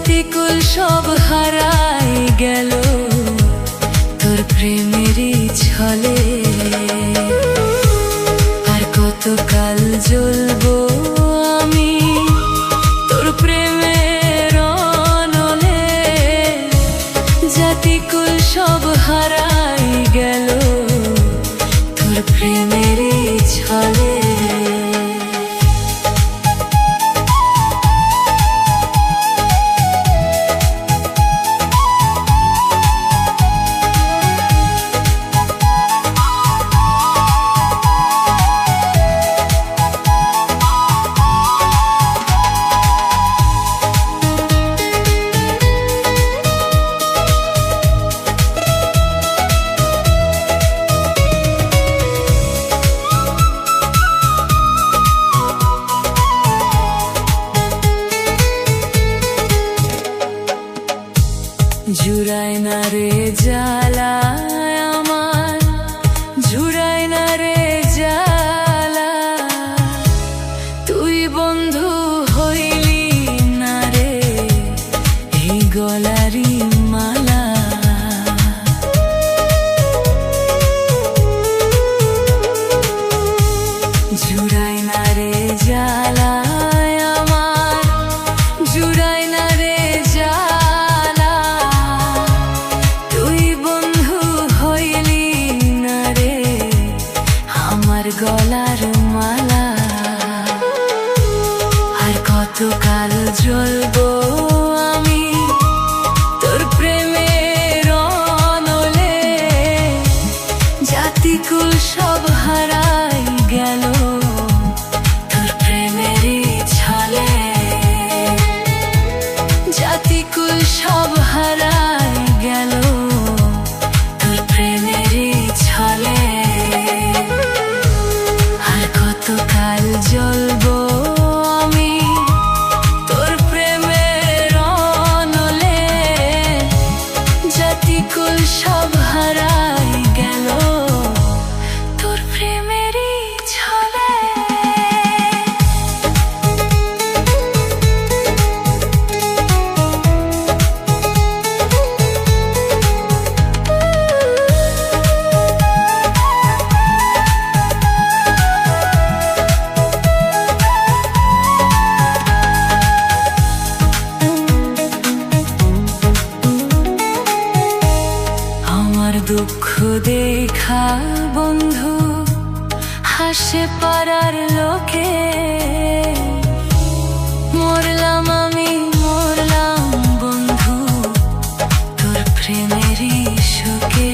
জাতিকুল সব হারাই গেল তোর প্রেমেরই ছলে। আর কতকাল জ্বলবো আমি তোর প্রেমের অনলে। জাতিকুল সব হারাই গেল তোর প্রেমেরই ছলে। জুড়ায় না রে জ্বালা আমার, জুড়ায় না রে জ্বালা। তুই বন্ধু হইলি না রে এই গলারি মালা। জুড়ায় না রে জ্বালা আমার, জুড়ায় না রে জ্বালা। গলার মালা। আর কতকাল জ্বলবো আমি তোর প্রেমের অনলে। জাতিকুল সব হারাই গেল তোর প্রেমেরই ছলে। জাতিকুল সব হারাই গেল তোর প্রেমেরই ছলে। কতকাল জ্বলবো আমি তোর প্রেমের অনলে। জাতিকুল সব হারাই গেল তোর প্রেমেরই ছলে। দুঃখ দেখা বন্ধু হাসে পাড়ার লোকে। মরলাম আমি মরলাম বন্ধু তোর প্রেমেরই শোকে।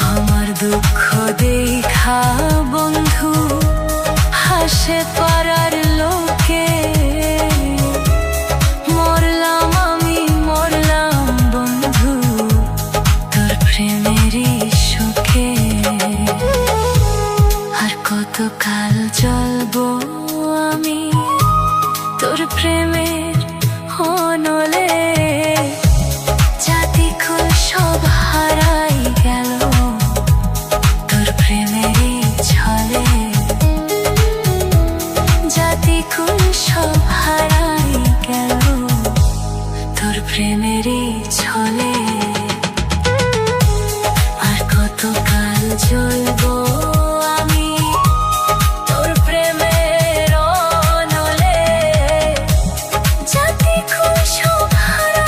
আমার দুঃখ দেখা বন্ধু হাসে পাড়ার লোকে। কতকাল জ্বলবো আমি তোর প্রেমের অনলে। জাতিকুল সব হারাই গেল তোর প্রেমেরই ছলে। জাতিকুল সব হারাই গেল তোর প্রেমেরই ছলে। আর কতকাল জ্বলবো জাতিকুল সব হারাই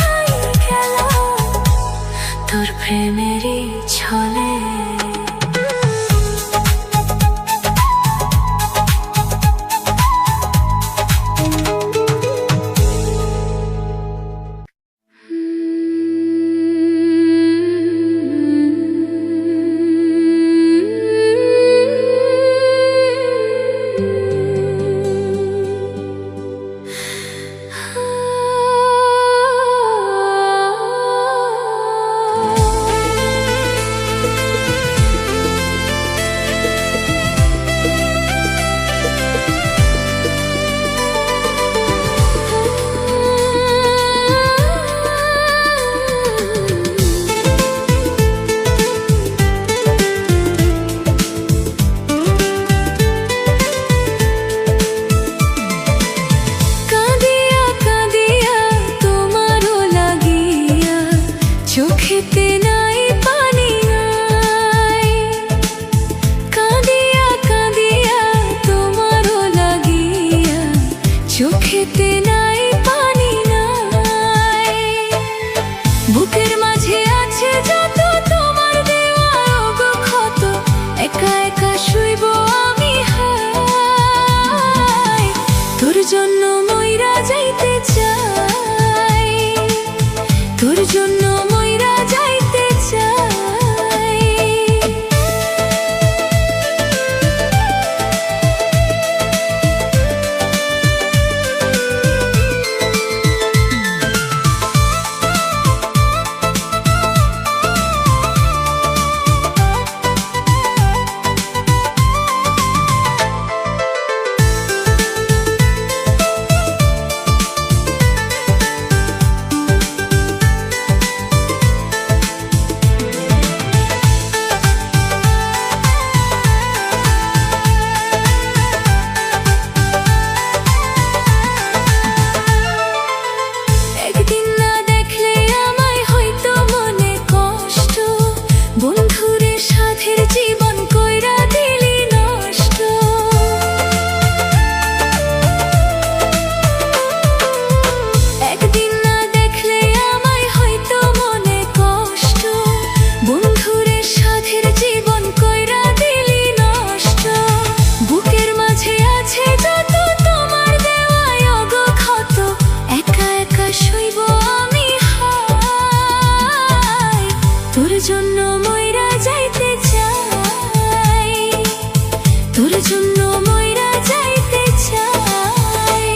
জন্য মইরা যাইতে চাই।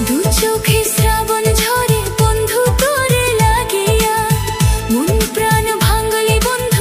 দু চোখে শ্রাবণ ঝরে বন্ধু তোরে লাগিয়া, মন প্রাণ ভাঙলি বন্ধু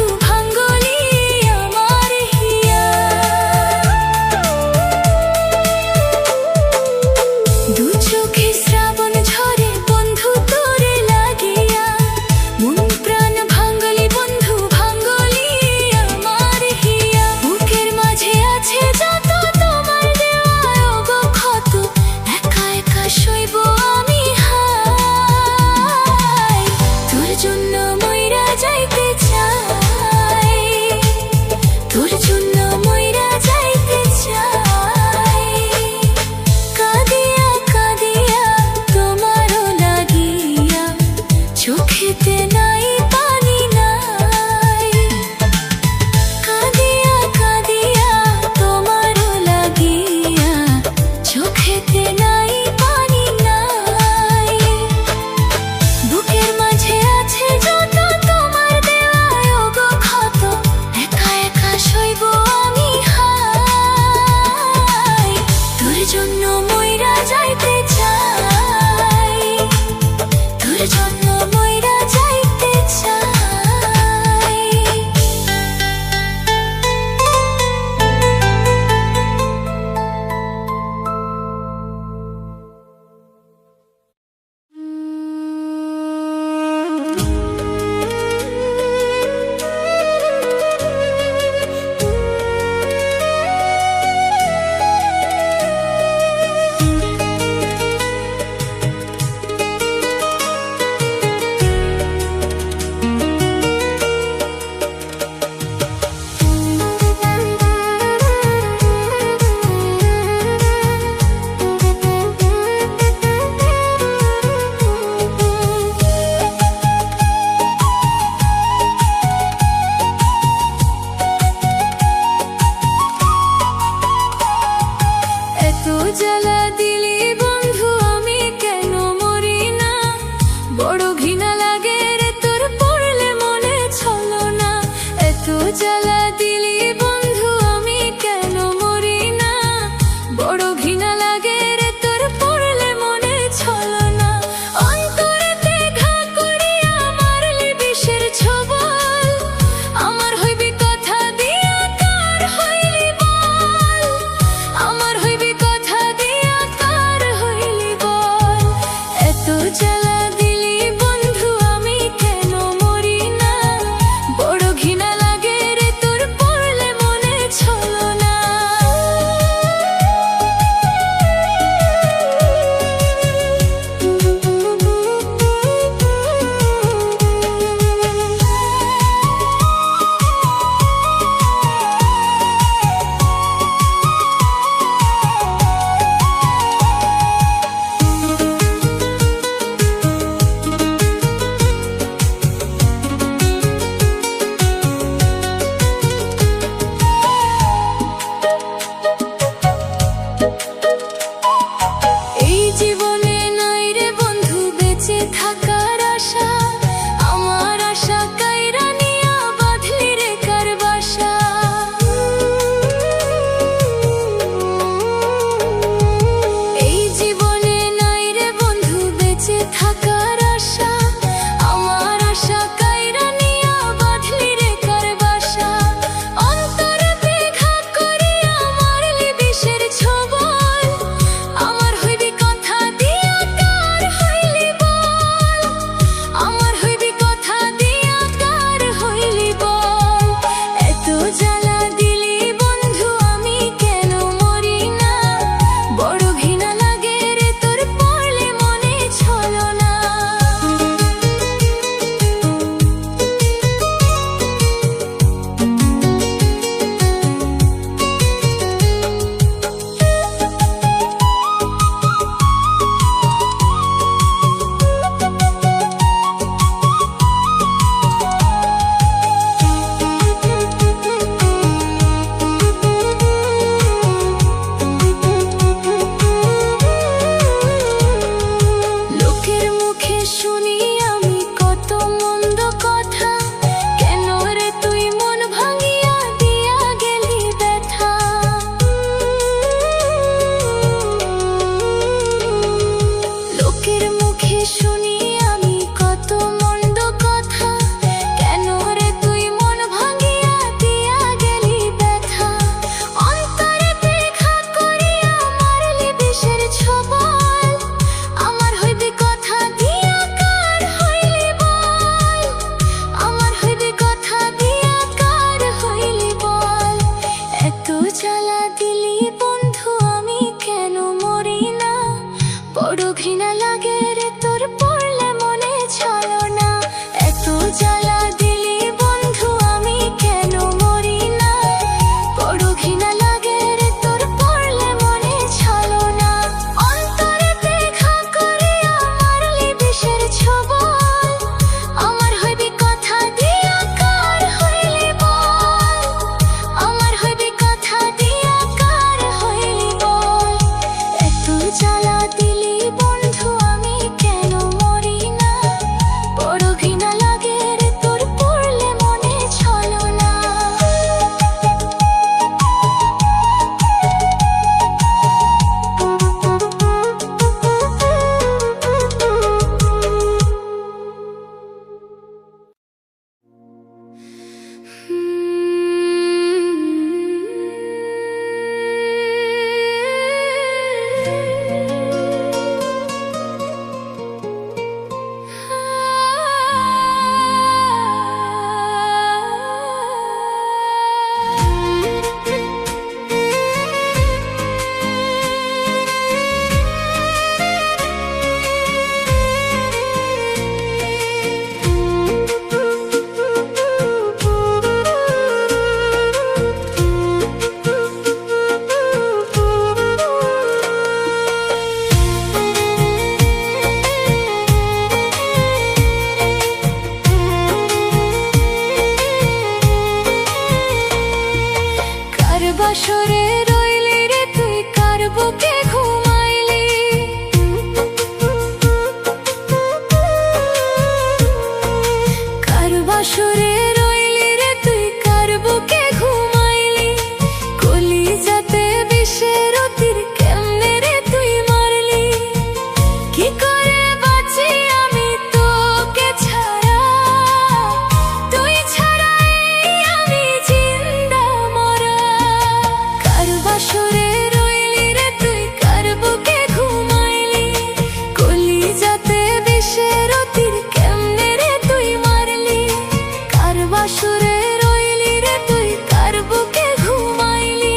বাসরে রইলি রে তুই কার বুকে ঘুমাইলি।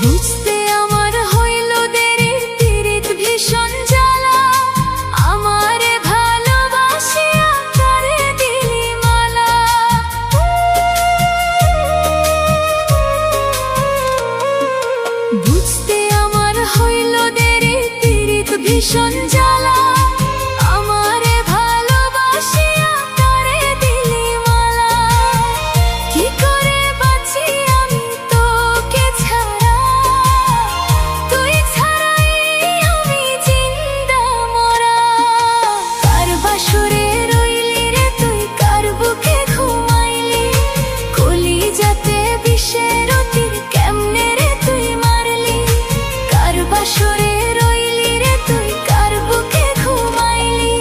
বুঝতে আমার হইল দেরি পীড়িত ভীষণ জ্বালা, আমারে ভালোবাসিয়া কারে দিলি মালা। বুঝতে আমার হইল দেরি পীড়িত ভীষণ জ্বালা, আমারে ভালোবাসিয়া কারে দিলি মালা। কি করে বাঁচি আমি তোকে ছাড়া, তুই ছাড়াই আমি জিন্দা মরা। কার বাসরে রইলি রে তুই কার বুকে ঘুমাইলি, কলিজাতে বিষের তীর কেমনে রে তুই মারলি। কার বাসরে রইলি রে তুই কার বুকে ঘুমাইলি।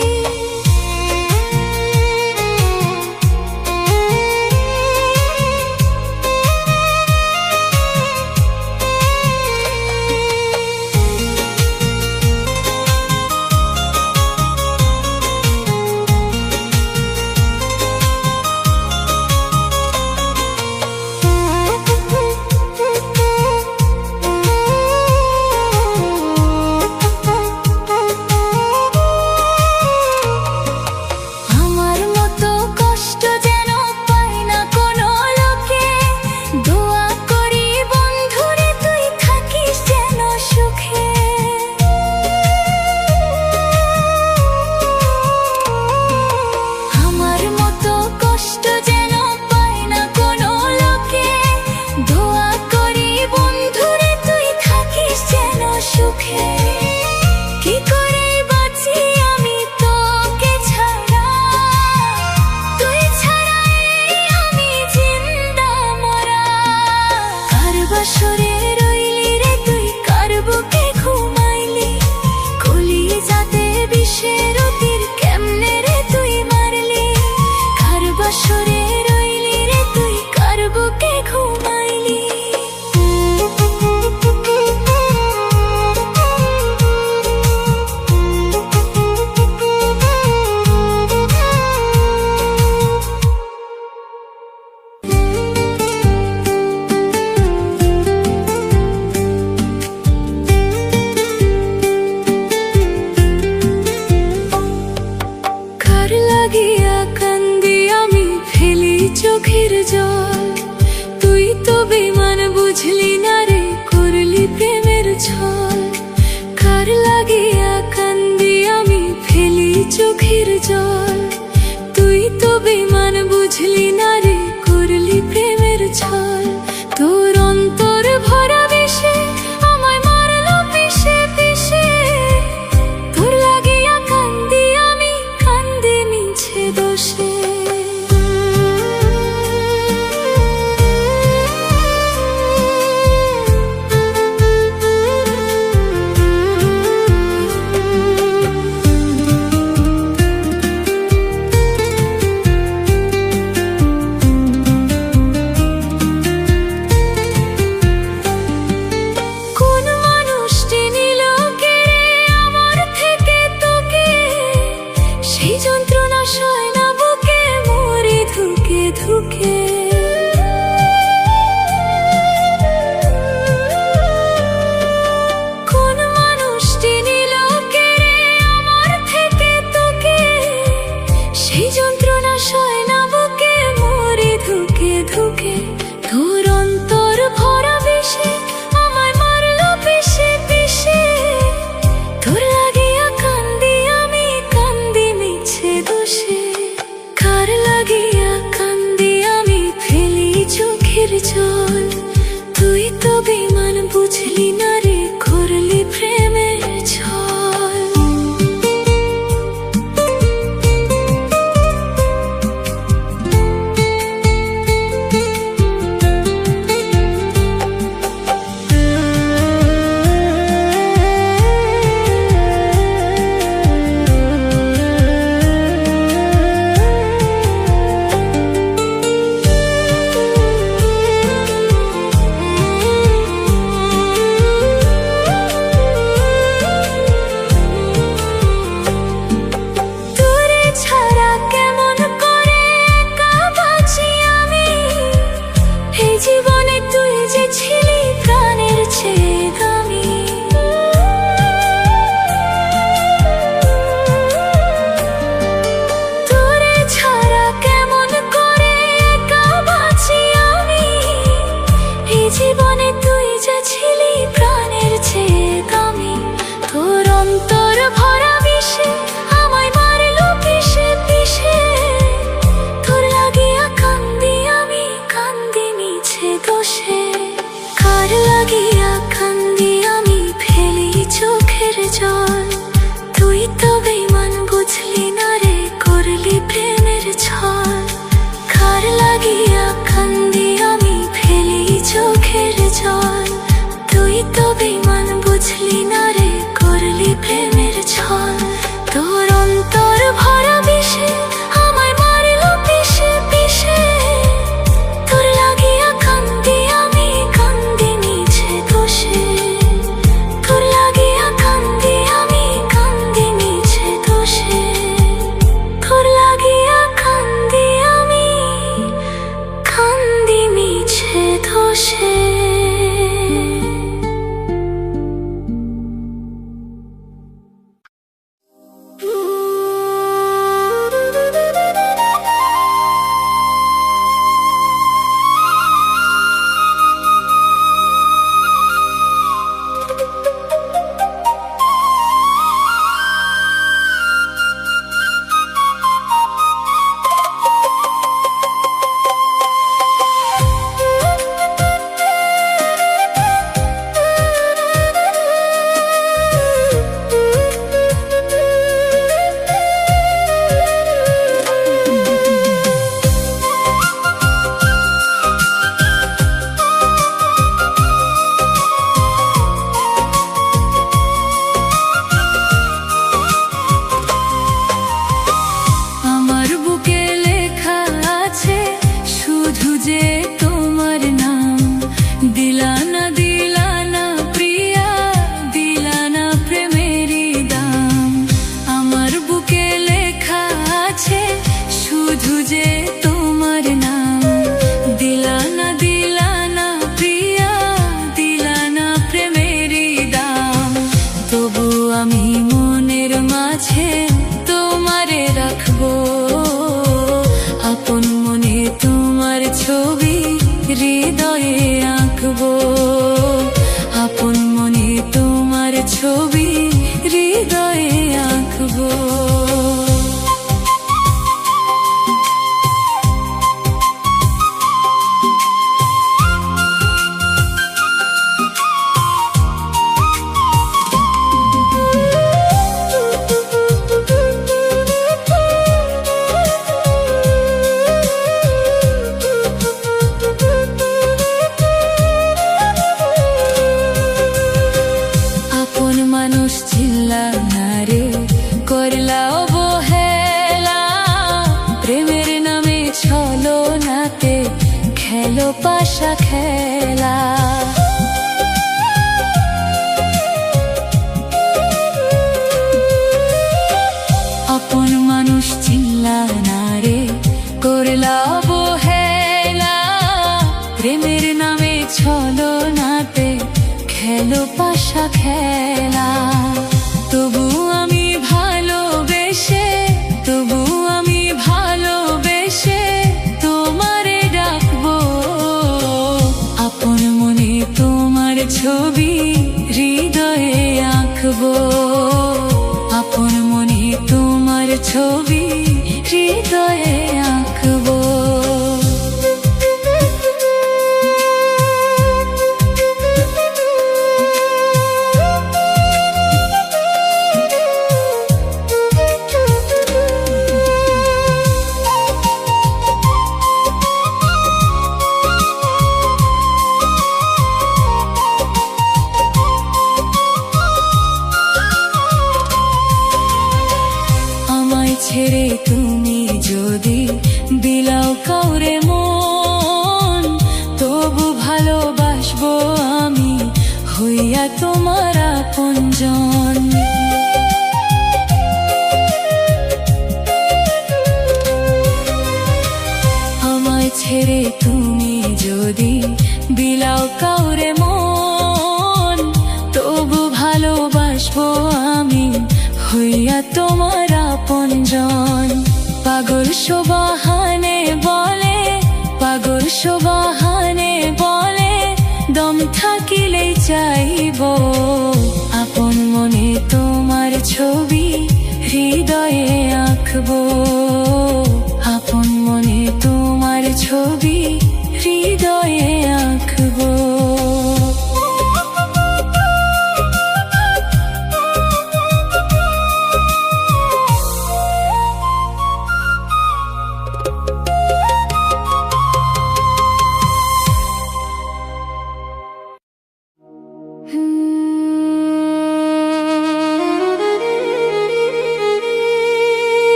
আমার মতো কষ্ট যেন পায় না কোনো লোকে, দোয়া করি বন্ধুরে তুই থাকিস যেন সুখে। আমার মতো কষ্ট যেন পায় না কোনো লোকে, দোয়া করি বন্ধুরে তুই থাকিস যেন সুখে। কি করে বাঁচি আমি তোকে ছাড়া, তুই ছাড়াই আমি জিন্দা মরা। কার বাসরে রইলি রে তুই কার বুকে ঘুমাইলি, কলিজাতে বিষের তীর কেমনে রে তুই মারলি। কার বাসরে রইলি রে তুই কার বুকে ঘুমাইলি। কার লাগিয়া কান্দি আমি ফেলি চোখের জল, তুই তো বেমান বুঝলি না রে করলি প্রেমের ছল। কার লাগিয়া কান্দি আমি ফেলি চোখের জল, তুই তো বেমান বুঝলি না রে করলি প্রেমের ছল। তোর অন্তর ভরা বিষে আমায় মারলো পিষে পিষে, তোর লাগিয়া কান্দি আমি কান্দি মিছে দোষে। বসে।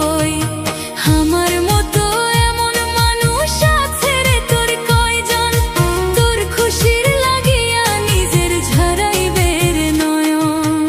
কই আমার মতো এমন মানুষ আছে রে তোর কয়জন তোর খুশির লাগিয়া নিজের ঝরাইবে রে নয়ন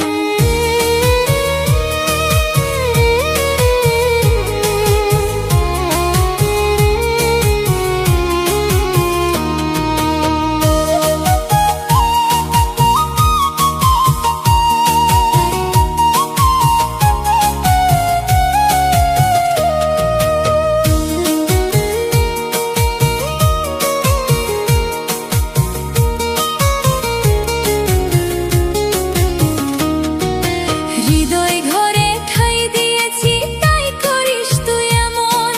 হৃদয় ঘরে ঠাই দিয়েছি তাই করিস তুই এমন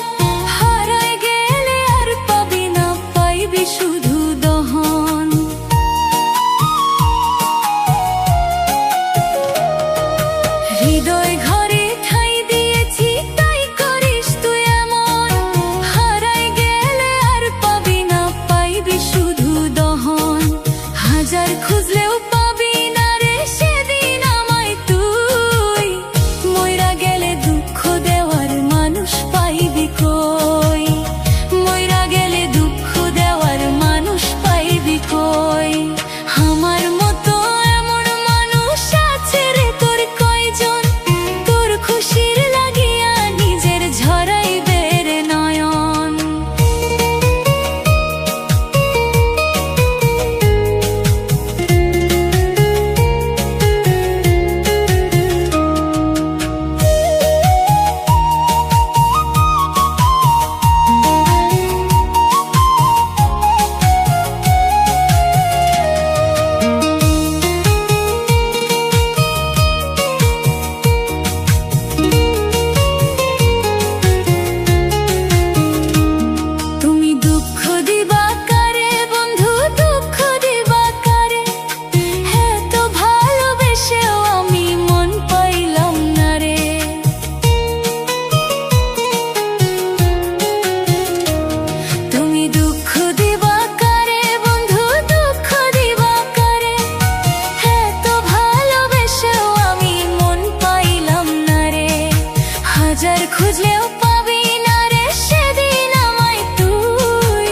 হারায় গেলে আর পাবি না পাইবি শুধু দহন হৃদয় ঘরে ঠাই দিয়েছি তাই করিস তুই এমন হারায় গেলে আর পাবি না পাইবি শুধু দহন হাজার খুঁজলেও পাবি না রে সেদিন আমায় তুই মইরা গেলে দুঃখ দেওয়ার মানুষ পাইবি কই মইরা গেলে দুঃখ দেওয়ার মানুষ পাইবি কই আমার মতো এমন মানুষ আছে রে তোর কয়জন তোর খুশির লাগিয়া নিজের ঝরাইবে রে নয়ন তুমি দুঃখ দিবা কারে বন্ধু দুঃখ দিবা কারে হ্যাঁ তো ভালোবেসেও আমি মন পাইলাম না রে তুমি দুঃখ দিবা কারে বন্ধু দুঃখ দিবা কারে হ্যাঁ তো ভালোবেসেও আমি মন পাইলাম না রে হাজার খুঁজলেও পাবি না রে সেদিন আমায় তুই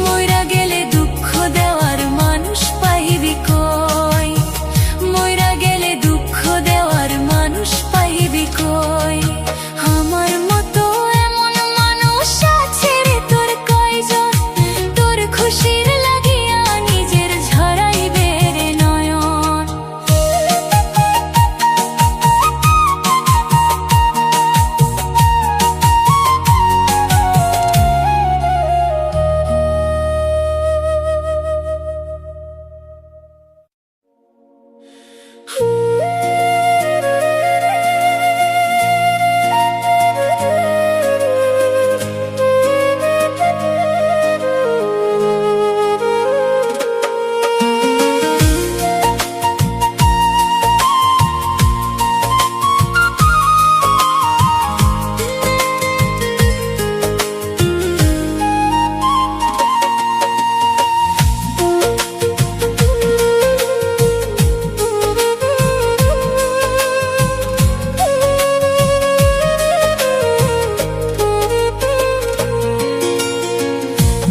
মইরা গেলে দুঃখ দেওয়ার মানুষ পাইবি কই মইরা গেলে দুঃখ দেওয়ার মানুষ পাইবি কই আমার মতো এমন মানুষ আছে রে তোর কয়জন তোর খুশির লাগিয়া নিজের ঝরাইবে রে নয়ন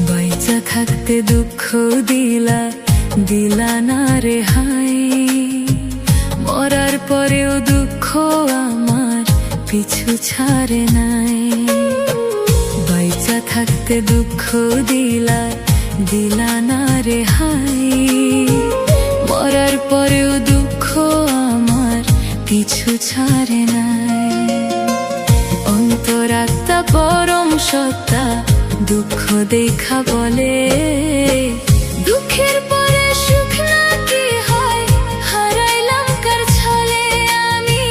বাইচা থাকতে দুঃখ দিলা দিলা না রে হাই মরার পরেও দুঃখ আমার পিছু ছাড়ে নাই বাইচা থাকতে দুঃখ দিলা দিলা না রে হাই মরার পরেও দুঃখ আমার পিছু ছাড়ে নাই অন্তরাত্মা পরম সত্তা দুঃখ দেখা বলে দুঃখের পরে সুখ নাকি হয় হারাইলাম কার ছলে আমি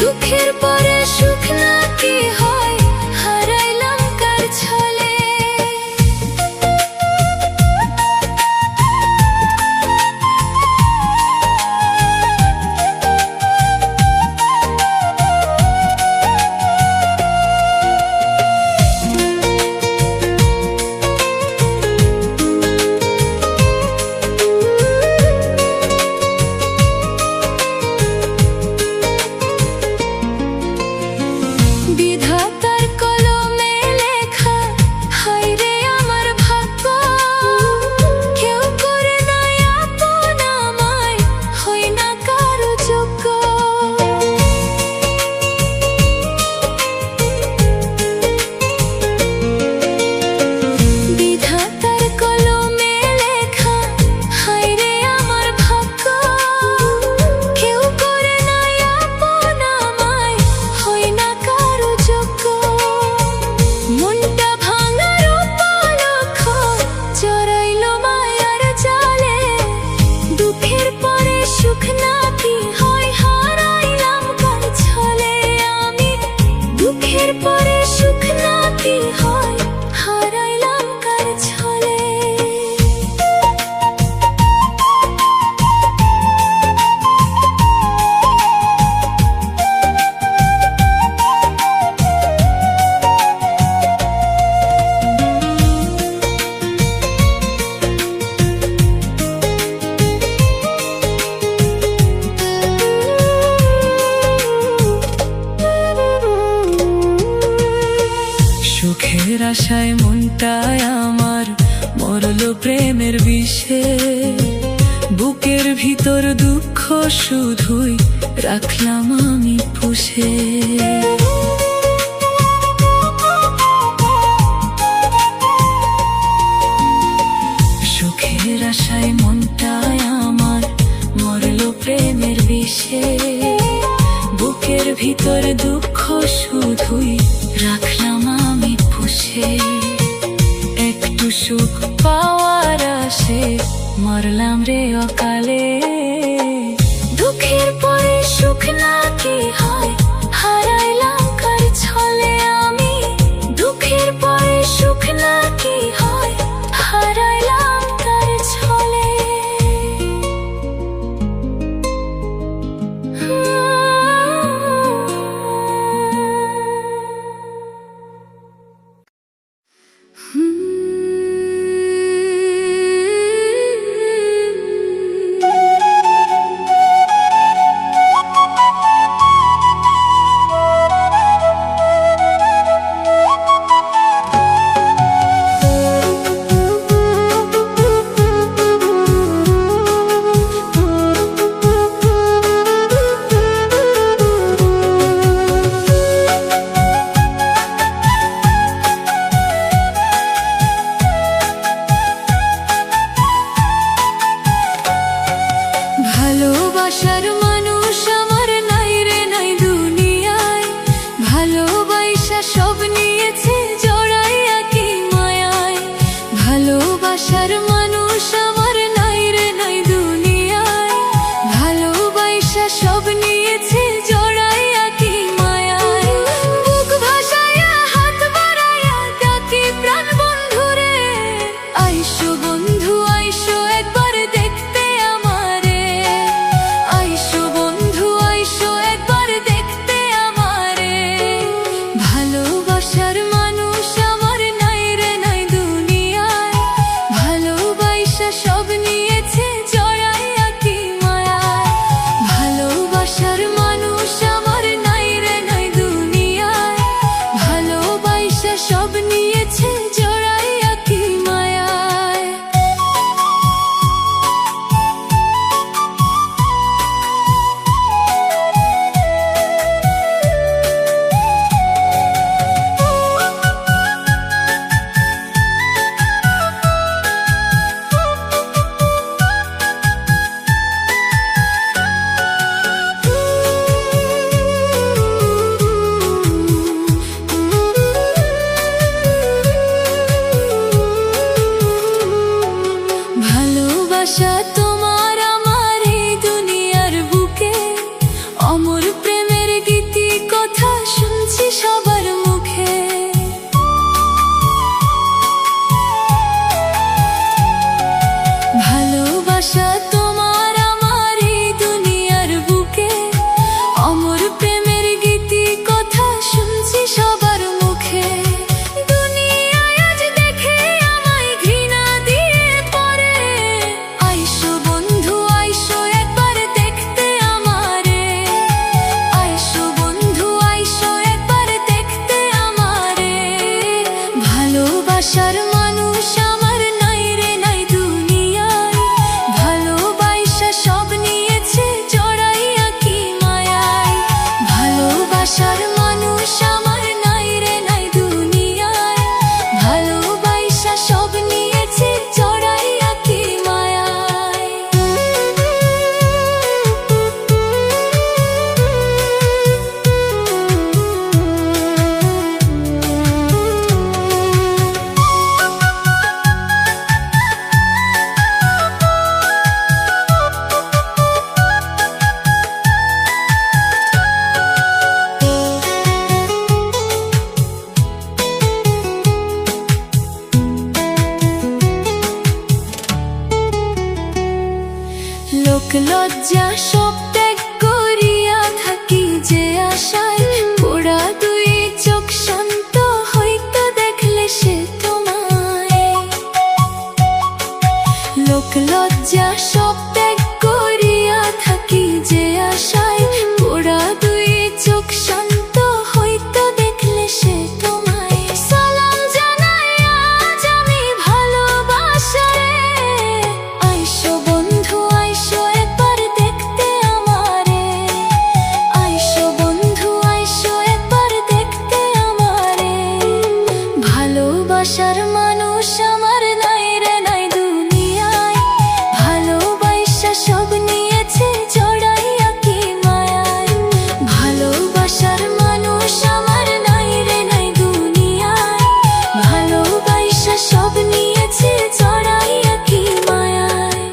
দুঃখের পরে সুখ নাকি হয় হারাইলাম কার ছলে সুখের আশায় মনটায় আমার মরলো প্রেমের বিষে, বুকের ভিতর দুঃখ শুধুই রাখলাম আমি পুষে। সুখের আশায় মনটায় আমার মরলো প্রেমের বিষে, বুকের ভিতর দুঃখ শুধুই রাখলাম আমি পুষে। একটু সুখ পাওয়ার আশে মরলাম রে অকালে, দুঃখের পরে সুখ নাকি হয় হারাইলাম কার ছলে আমি, দুঃখের পরে সুখ নাকি হয় হারাইলাম কার ছলে। ভালোবাসার মানুষ আমার নাই রে নাই দুনিয়ায়, ভালোবাসা সব নিয়েছে জড়াইয়া কি মায়ায়। ভালোবাসার মানুষ আমার নাই রে নাই দুনিয়ায়, ভালোবাসা সব নিয়েছে জড়াইয়া কি মায়ায়। বুক ভাসাইয়া হাত বাড়াইয়া ডাকি প্রাণ বন্ধুরে, আইসো বন্ধু আইসো একবার দেখতে আমারে, আইসো বন্ধু আইসো একবার দেখতে আমারে। ভালোবাসার মানুষ আমার নাই রে নাই দুনিয়ায়, ভালোবাসা সব নিয়েছে জড়াইয়া কি মায়ায়। ভালোবাসার মানুষ আমার নাই রে নাই দুনিয়ায়, ভালোবাসা সব নিয়েছে জড়াইয়া কি মায়ায়। ভালোবাসা তোমার আমার এই দুনিয়ার বুকে, অমর প্রেমের গীতি কথা শুনছি সবার মুখে। ভালোবাসা তোমার আমার এই দুনিয়ার বুকে, অমর প্রেমের গীতি কথা শুনছি সবার মুখে। দুনিয়ায় আজ দেখে আমায় ঘৃণা দিয়ে পড়ে, আইসো বন্ধু আইসো একবার দেখতে আমারে, আইসো বন্ধু আইসো একবার দেখতে আমারে। ভালোবাসার মানুষ আমার নাই রে নাই দুনিয়ায়, ভালোবাসা সব নিয়েছে জড়াইয়া কি মায়ায়। ভালোবাসার মানুষ আমার নাই রে নাই দুনিয়ায়, ভালোবাসা সব নিয়েছে জড়াইয়া কি মায়ায়। লোক লজ্জা সব ত্যাগ করিয়া থাকি যে আশায়, পোড়া দুই চোখ শান্ত হইতো দেখলে সে তোমায়। লোক লজ্জা সব ত্যাগ করিয়া থাকি যে আশায়, পোড়া দুই চোখ শান্ত হইতো দেখলে সে তোমায়। সালাম ভালোবাসার মানুষ আমার নাই রে নাই দুনিয়ায়, ভালোবাসা সব নিয়েছে জড়াইয়া কি মায়ায়। ভালোবাসার মানুষ আমার নাই রে নাই দুনিয়ায়, ভালোবাসা সব নিয়েছে জড়াইয়া কি মায়ায়।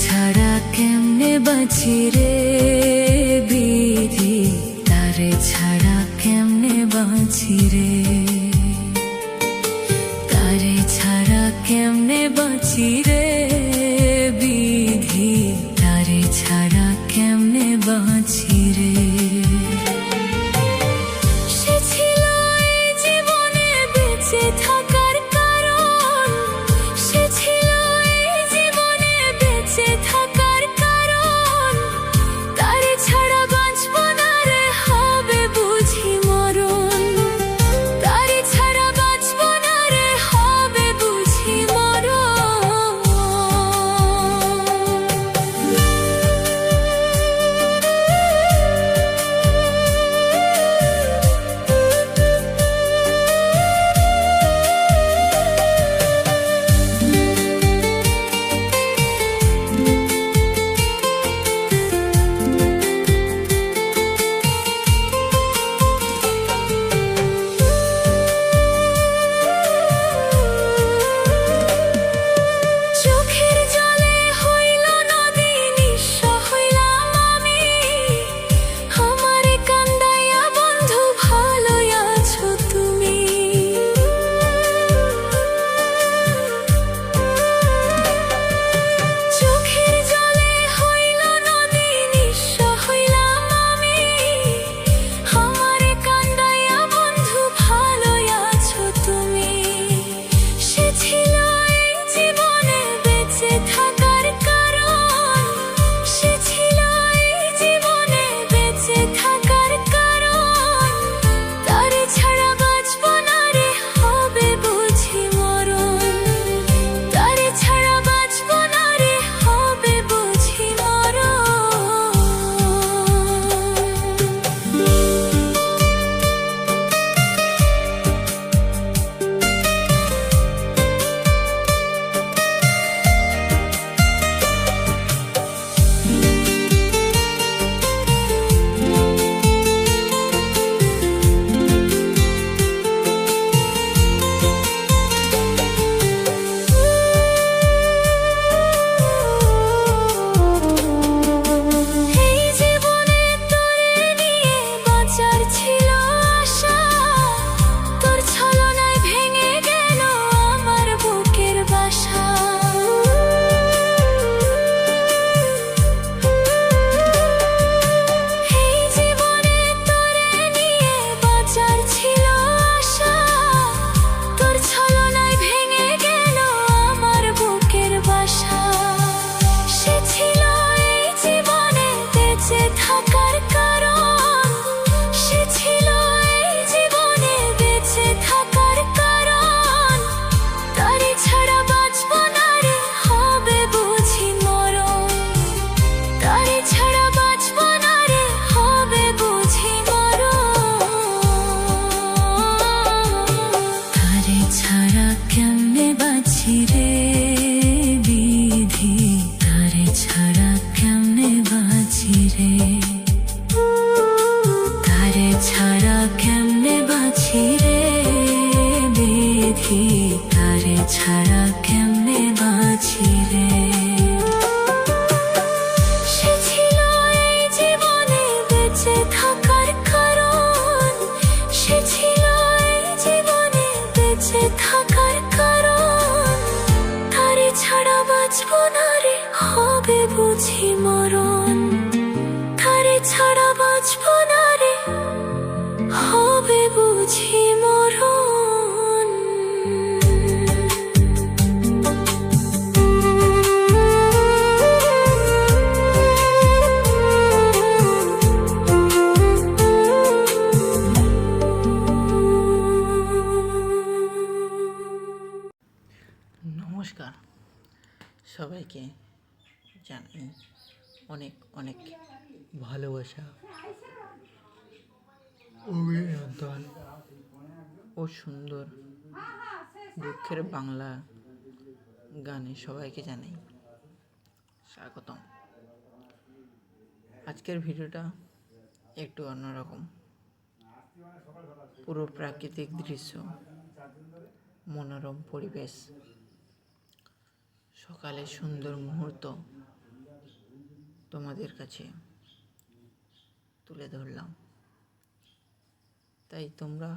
ছাড়া কেমনে বাঁচি রে বিধি, তারে ছাড়া কেমনে বাঁচি রে, তারে ছাড়া কেমনে বাঁচি রে বিধি, তারে ছাড়া কেমনে বাঁচি রে। সে ছিল এই জীবনে বেঁচে থাকার কারণ, সে ছিল এই জীবনে বেঁচে থাকার কারণ, তারে ছাড়া বাঁচব না রে হবে বুঝি মরণ, তারে ছাড়া বাঁচব না রে হবে বুঝি মরণ। চোখের জলে হইল নদী নিঃস্ব হইলাম আমি, আমারে কান্দাইয়া বন্ধু ভালোই আছো তুমি। চোখের জলে হইল নদী নিঃস্ব হইলাম আমি, আমারে কান্দাইয়া বন্ধু ভালোই আছো তুমি। সে ছিল এই জীবনে বেঁচে থাকার কারণ, সে ছিল এই জীবনে বেঁচে থাকার কারণ, তারে ছাড়া বাঁচব না রে হবে বুঝি মরণ, তারে ছাড়া বাঁচব না রে হবে বুঝি মরণ। এই জীবনে তোরে নিয়ে বাঁচার ছিল আশা, তোর ছলনায় ভেঙে গেল আমার বুকের বাসা। এই জীবনে তোরে নিয়ে বাঁচার ছিল আশা, তোর ছলনায় ভেঙে গেল আমার বুকের বাসা। সে ছিল এই জীবনে বেঁচে থাকার কারণ, সে ছিল এই জীবনে বেঁচে থাকার কারণ, তারে ছাড়া বাঁচব না রে হবে বুঝি মরণ, তারে ছাড়া বাঁচব না রে হবে বুঝি মরণ। তারে ছাড়া কেমনে বাঁচি রে বিধি, তারে ছাড়া কেমনে বাঁচি রে, তারে ছাড়া কেমনে বাঁচি রে বিধি, তারে ছাড়া কেমনে বাঁচি রে। বাঁচবো না রে, হবে বুঝি মরণ। তারে ছাড়া বাঁচবো না রে, হবে বুঝি মরণ। নমস্কার, সবাইকে জানাই অনেক অনেক ভালোবাসা, অভিনন্দন ও সুন্দর দুঃখের বাংলা গানে সবাইকে জানাই স্বাগতম। আজকের ভিডিওটা একটু অন্যরকম, পুরো প্রাকৃতিক দৃশ্য, মনোরম পরিবেশ, সকালে সুন্দর মুহূর্ত তোমাদের কাছে তুলে ধরলাম। তাই তোমরা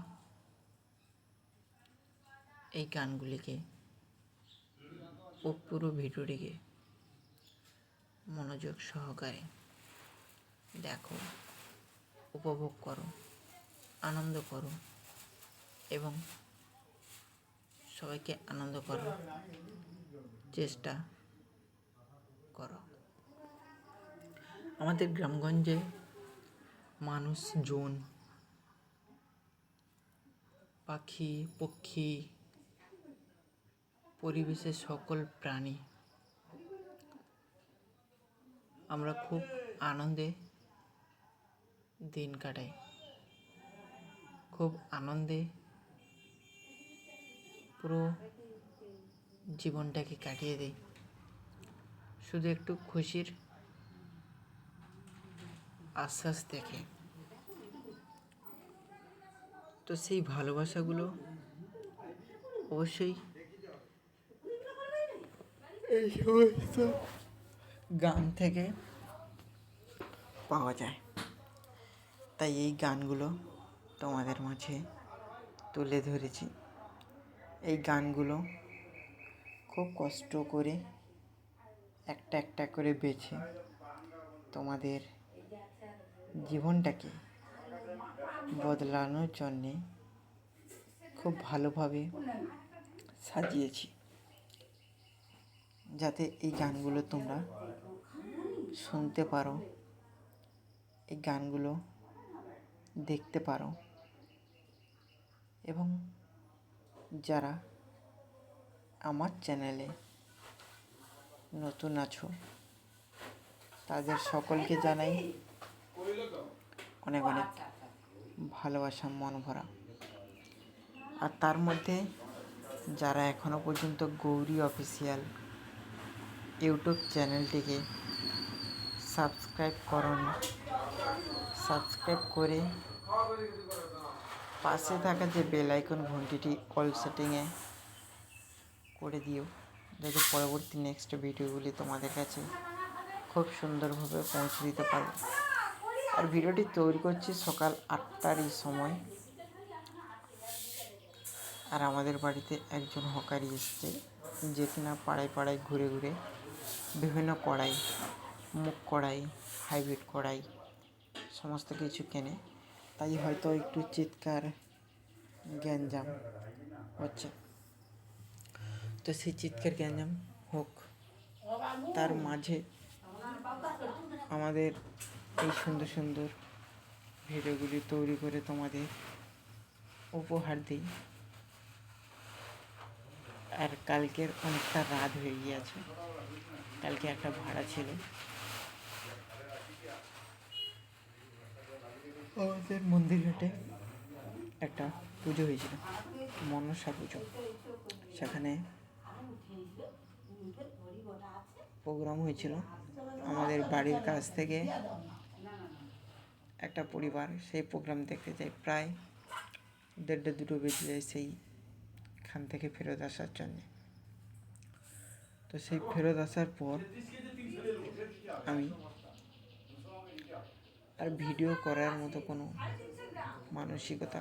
এই গানগুলিকে ও পুরো ভিডিওটিকে মনোযোগ সহকারে দেখো, উপভোগ করো, আনন্দ করো এবং সবাইকে আনন্দ করার চেষ্টা করো। আমাদের গ্রামগঞ্জে মানুষজন, পাখি পক্ষী, পরিবেশের সকল প্রাণী আমরা খুব আনন্দে দিন কাটাই, খুব আনন্দে পুরো জীবনটাকে কাটিয়ে দিই, শুধু একটু খুশির আশ্বাস দেখে। তো সেই ভালোবাসাগুলো অবশ্যই এই সমস্ত গান থেকে পাওয়া যায়। তাই এই গানগুলো তোমাদের মাঝে তুলে ধরেছি। এই গানগুলো খুব কষ্ট করে একটা একটা করে বেছে তোমাদের জীবনটাকে বদলানোর জন্যে খুব ভালোভাবে সাজিয়েছি, যাতে এই গানগুলো তোমরা শুনতে পারো, এই গানগুলো দেখতে পারো এবং যারা আমার চ্যানেলে নতুন আছো তাদের সকলকে জানাই অনেক অনেক ভালোবাসা মন ভরা। আর তার মধ্যে যারা এখনও পর্যন্ত গৌরী অফিসিয়াল ইউটিউব চ্যানেলটিকে সাবস্ক্রাইব করোনি, সাবস্ক্রাইব করে পাশে থাকা যে বেল আইকন ঘন্টিটি অল সেটিংয়ে করে দিও, যাতে পরবর্তী নেক্সট ভিডিওগুলি তোমাদের কাছে খুব সুন্দরভাবে পৌঁছে দিতে পারো। আর ভিডিওটি তৈরি করছি সকাল 8টার এই সময়। আর আমাদের বাড়িতে একজন হকারি এসছে, যে কিনা পাড়ায় পাড়ায় ঘুরে ঘুরে বিভিন্ন কড়াই, মুখ কড়াই, হাইব্রিড কড়াই সমস্ত কিছু কেনে। তাই হয়তো একটু চিৎকার গ্যাঞ্জাম হচ্ছে। তো সেই চিৎকার গ্যাঞ্জাম হোক, তার মাঝে আমাদের এই সুন্দর সুন্দর ভিডিওগুলি তৈরি করে তোমাদের উপহার দিই। আর কালকের অনেকটা রাত হয়ে গিয়েছে, কালকে একটা ভাড়া ছিল, আমাদের মন্দির ঘাটে একটা পুজো হয়েছিল, মনসা পুজো। সেখানে প্রোগ্রাম হয়েছিল। আমাদের বাড়ির কাছ থেকে একটা পরিবার সেই প্রোগ্রাম দেখতে যায়, প্রায় 1:30-2 বেজে যায় সেইখান থেকে ফেরত আসার জন্যে। তো সেই ফেরত আসার পর আমি আর ভিডিও করার মতো কোনো মানসিকতা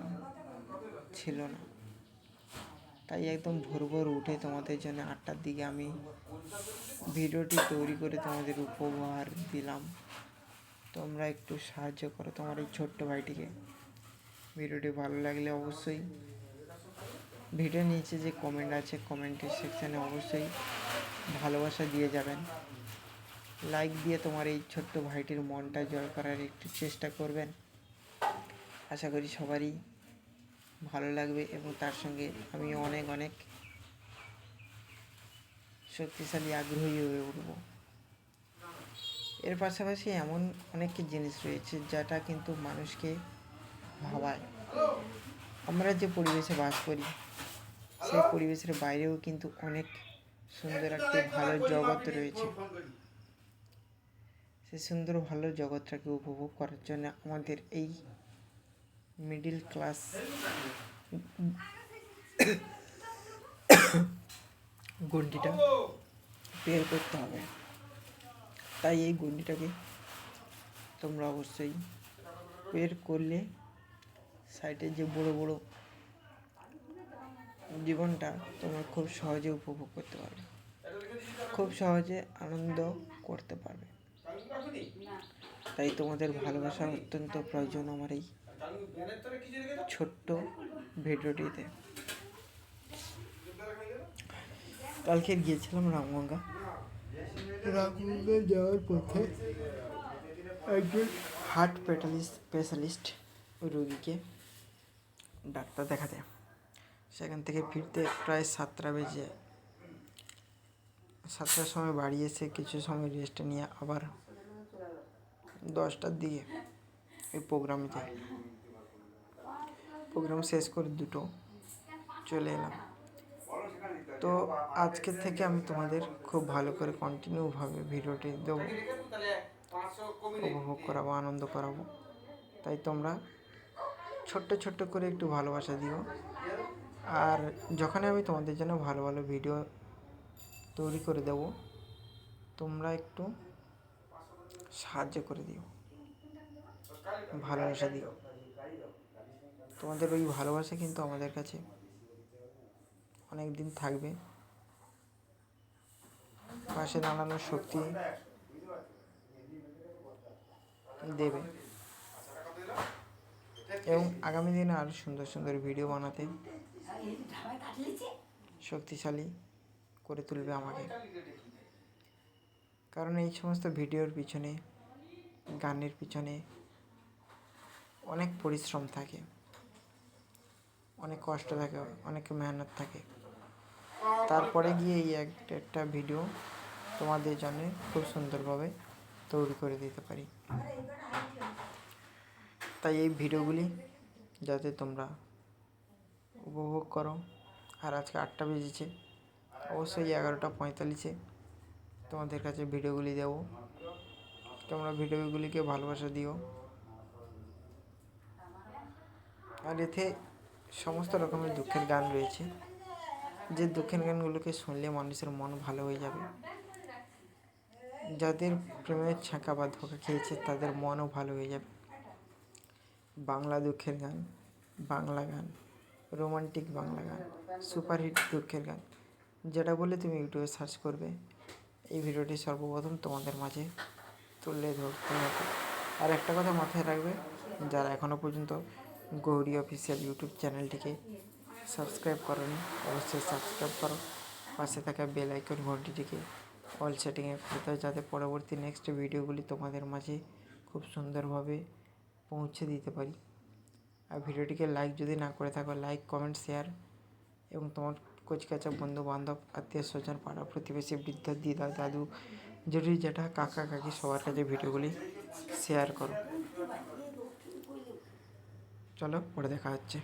ছিল না। তাই একদম ভোর ভোর উঠে তোমাদের জন্য 8টার দিকে আমি ভিডিওটি তৈরি করে তোমাদের উপহার দিলাম। তোমরা একটু সাহায্য করো তোমার এই ছোট্ট ভাইটিকে। ভিডিওটি ভালো লাগলে অবশ্যই ভিডিওর নিচে যে কমেন্ট আছে কমেন্টের সেকশানে অবশ্যই ভালোবাসা দিয়ে যাবেন। লাইক দিয়ে তোমার এই ছোট্ট ভাইটির মনটা জয় করার একটু চেষ্টা করবেন। আশা করি সবারই ভালো লাগবে এবং তার সঙ্গে আমি অনেক অনেক শক্তিশালী আগ্রহী হয়ে উঠব। এর পাশাপাশি এমন অনেক জিনিস রয়েছে যেটা কিন্তু মানুষকে ভাবায়। আমরা যে পরিবেশে বাস করি সেই পরিবেশের বাইরেও কিন্তু অনেক সুন্দর একটি ভালো জগৎ রয়েছে। সেই সুন্দর ভালো জগৎটাকে উপভোগ করার জন্য আমাদের এই মিডিল ক্লাস গণ্ডিটা বের করতে হবে। তাই এই গণ্ডিটাকে তোমরা অবশ্যই বের করলে সাইডে যে বড় বড় জীবনটা তোমরা খুব সহজে উপভোগ করতে পারবে, খুব সহজে আনন্দ করতে পারবে। তাই তোমাদের ভালোবাসা অত্যন্ত প্রয়োজন আমার এই ছোট্ট ভিডিওটিতে। কালকে গিয়েছিলাম রামগঙ্গা যাওয়ার পথে একজন হার্ট স্পেশালিস্ট রোগীকে ডাক্তার দেখাতে। সেখান থেকে ফিরতে প্রায় 7টা বেজে 7টার সময় বাড়ি এসে কিছু সময় রেস্ট নিয়ে আবার 10টার দিকে এই প্রোগ্রামে যাই। প্রোগ্রাম শেষ করে 2টো চলে এলাম। তো আজকের থেকে আমি তোমাদের খুব ভালো করে কন্টিনিউভাবে ভিডিওটি দেবো, উপভোগ করাবো, আনন্দ করাবো। তাই তোমরা ছোট্ট ছোট্ট করে একটু ভালোবাসা দিও। আর যখন আমি তোমাদের জন্য ভালো ভালো ভিডিও তৈরি করে দেবো তোমরা একটু সাহায্য করে দিও, ভালোবাসা দিও। তোমাদের ওই ভালোবাসা কিন্তু আমাদের কাছে অনেক দিন থাকবে, পাশে দাঁড়ানোর শক্তি দেবে এবং আগামী দিনে আরও সুন্দর সুন্দর ভিডিও বানাতে শক্তিশালী করে তুলবে আমাকে। কারণ এই সমস্ত ভিডিওর পিছনে, গানের পিছনে অনেক পরিশ্রম থাকে, অনেক কষ্ট থাকে, অনেক মেহনত থাকে। তারপরে গিয়ে এই একটা ভিডিও তোমাদের জন্য খুব সুন্দরভাবে তৈরি করে দিতে পারি। তাই এই ভিডিওগুলি যাতে তোমরা উপভোগ করো। আর আজকে 8টা বেজেছে, অবশ্যই 11:45-এ তোমাদের কাছে ভিডিওগুলি দেবো। তোমরা ভিডিওগুলিকে ভালোবাসা দিও। আর এতে সমস্ত রকমের দুঃখের গান রয়েছে, যে দুঃখের গানগুলোকে শুনলে মানুষের মন ভালো হয়ে যাবে। যাদের প্রেমের ছ্যাঁকা বা ধোঁকা খেয়েছে তাদের মনও ভালো হয়ে যাবে। বাংলা দুঃখের গান, বাংলা গান, রোমান্টিক বাংলা গান, সুপারহিট দুঃখের গান, যেটা বলে তুমি ইউটিউবে সার্চ করবে, এই ভিডিওটি সর্বপ্রথম তোমাদের মাঝে তুলে ধরতে হবে। আর একটা কথা মাথায় রাখবে, যারা এখনও পর্যন্ত গৌরী অফিসিয়াল ইউটিউব চ্যানেলটিকে সাবস্ক্রাইব করোনি অবশ্যই সাবস্ক্রাইব করো। পাশে থাকা বেল আইকন ঘন্টিটিকে অল সেটিংয়ে করে দাও, যাতে পরবর্তী নেক্সট ভিডিওগুলি তোমাদের মাঝে খুব সুন্দরভাবে পৌঁছে দিতে পারি। আর ভিডিওটিকে লাইক যদি না করে থাকো, লাইক, কমেন্ট, শেয়ার এবং তোমার কচিকাঁচা বন্ধু বান্ধব, আত্মীয় স্বজন, পাড়া প্রতিবেশী, বৃদ্ধ, দিদা, দাদু, জেঠু, জ্যাঠা, কাকা, কাকি সবার কাছে ভিডিওগুলি শেয়ার করো। চলো পরে দেখা হচ্ছে।